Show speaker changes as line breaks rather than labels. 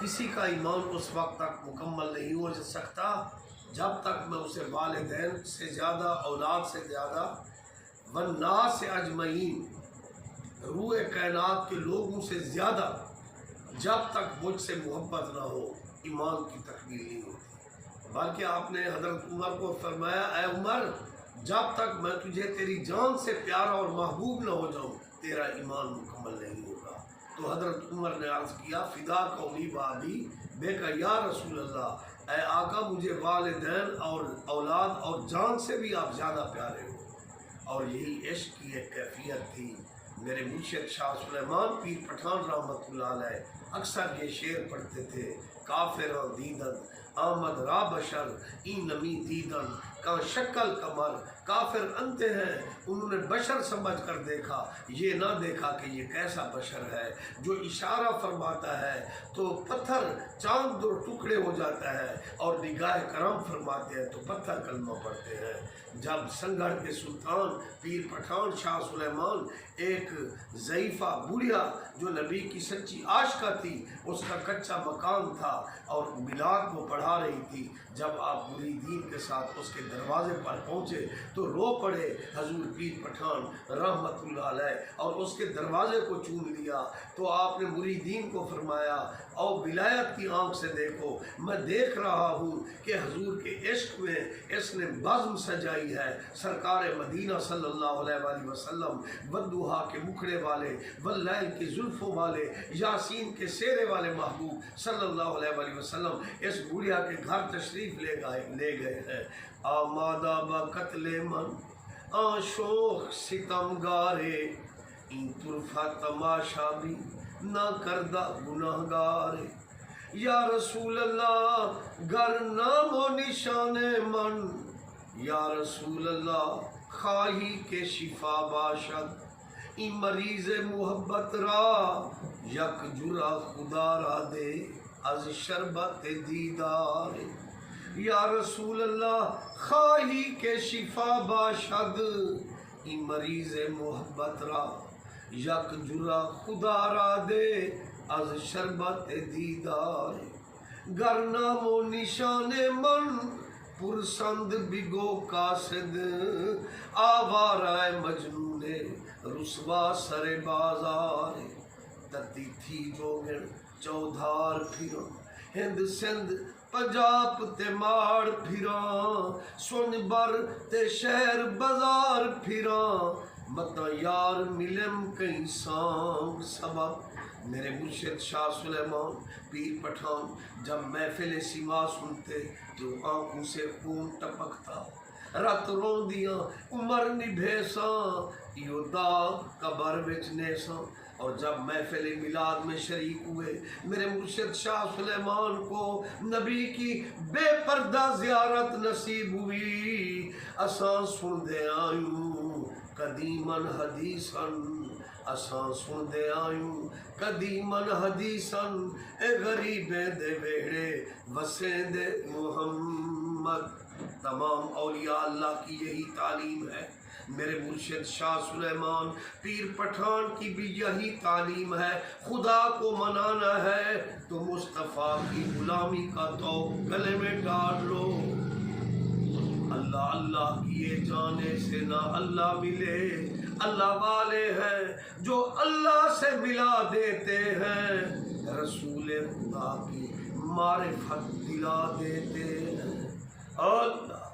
کسی کا ایمان اس وقت تک مکمل نہیں ہو سکتا جب تک میں اسے والدین سے زیادہ، اولاد سے زیادہ، والناس اجمعین، روح کائنات کے لوگوں سے زیادہ جب تک مجھ سے محبت نہ ہو ایمان کی تکمیل نہیں ہوتی۔ بلکہ آپ نے حضرت عمر کو فرمایا، اے عمر، جب تک میں تجھے تیری جان سے پیارا اور محبوب نہ ہو جاؤں تیرا ایمان مکمل نہیں ہوگا۔ تو حضرت عمر نے عرض کیا، فدا قومی بابی، بے کہ یا رسول اللہ، اے آقا مجھے والدین اور اولاد اور جان سے بھی آپ زیادہ پیارے ہو۔ اور یہی عشق کی ایک کیفیت تھی۔ میرے مرشد شاہ سلیمان پیر پٹھان رحمۃ اللہ علیہ اکثر یہ شعر پڑھتے تھے، کافر دیدن آمد را بشر این نمی دیدن کا شکل کمر، کافر انتے ہیں، انہوں نے بشر سمجھ کر دیکھا، یہ نہ دیکھا کہ یہ کیسا بشر ہے جو اشارہ فرماتا ہے تو پتھر چاند دو ٹکڑے ہو جاتا ہے، اور نگاہ کرم فرماتے ہیں تو پتھر کلمہ پڑھتے ہیں۔ جب سنگھڑ کے سلطان پیر پٹھان شاہ سلیمان ایک ضعیفہ بوڑھیا جو نبی کی سچی عاشقہ تھی، اس کا کچا مکان تھا اور میلاد کو پڑھا رہی تھی، جب آپ مریدین کے ساتھ اس کے دروازے پر پہنچے تو رو پڑے حضور پیر پٹھان رحمت اللہ علیہ اور اس کے دروازے کو چوم لیا۔ تو آپ نے مریدین کو فرمایا، او ولایت کی آنکھ سے دیکھو، میں دیکھ رہا ہوں کہ حضور کے عشق میں اس نے بزم سجائی ہے۔ سرکار مدینہ صلی اللہ علیہ وآلہ وسلم والضحیٰ کے مکھڑے والے، واللیل کی زلفوں والے، یاسین کے سیرے والے محبوب صلی اللہ علیہ وآلہ وسلم اس بوڑھیا کے گھر تشریف لے گئے ہیں۔ آمادہ با قتل من آشوق ستم گارے، این طرفہ تماشا بھی نہ کردہ گناہ گارے۔ یا رسول اللہ گر نام و نشان من، یا رسول اللہ خواہی کے شفا باشد، این مریض محبت را یک جرعہ خدا را دے از شربت دیدار۔ یا رسول اللہ خواہی کے شفا باشد، این مریض محبت را یک جرعہ خدا را دے از شربت دیدار۔ گر نام و نشان من پرسند بگو قاصد، آوارہ مجنون رسوا سر بازار۔ تتی تھی جوگن چودھار پھراں، ہند سندھ پنجاب تے ماڑ پھراں، سن بر تے شہر بازار پھراں، متا یار ملم کئی سانگ سبب۔ میرے مرشد شاہ سلیمان پیر پٹھان جب محفل سیما سنتے تو آنکھوں سے خون ٹپکتا، رت روندیاں عمر نبھیساں، ایو داغ قبر وچ نیساں۔ اور جب محفل میلاد میں شریک ہوئے میرے مرشد شاہ سلیمان کو نبی کی بے پردہ زیارت نصیب ہوئی۔ اساں سن دے آئیوں قدیمن حدیثن، اساں سن دے آئیوں قدیمن حدیثن، اے غریبیں دے ویڑے وسیں دے محمد۔ تمام اولیاء اللہ کی یہی تعلیم ہے۔ میرے مرشد شاہ سلیمان پیر پٹھان کی بھی یہی تعلیم ہے۔ خدا کو منانا ہے تو مصطفیٰ کی غلامی کا تو گلے میں ڈال لو۔ اللہ اللہ کیے جانے سے نہ اللہ ملے، اللہ والے ہیں جو اللہ سے ملا دیتے ہیں، رسول خدا کی معرفت دلا دیتے ہیں۔ اللہ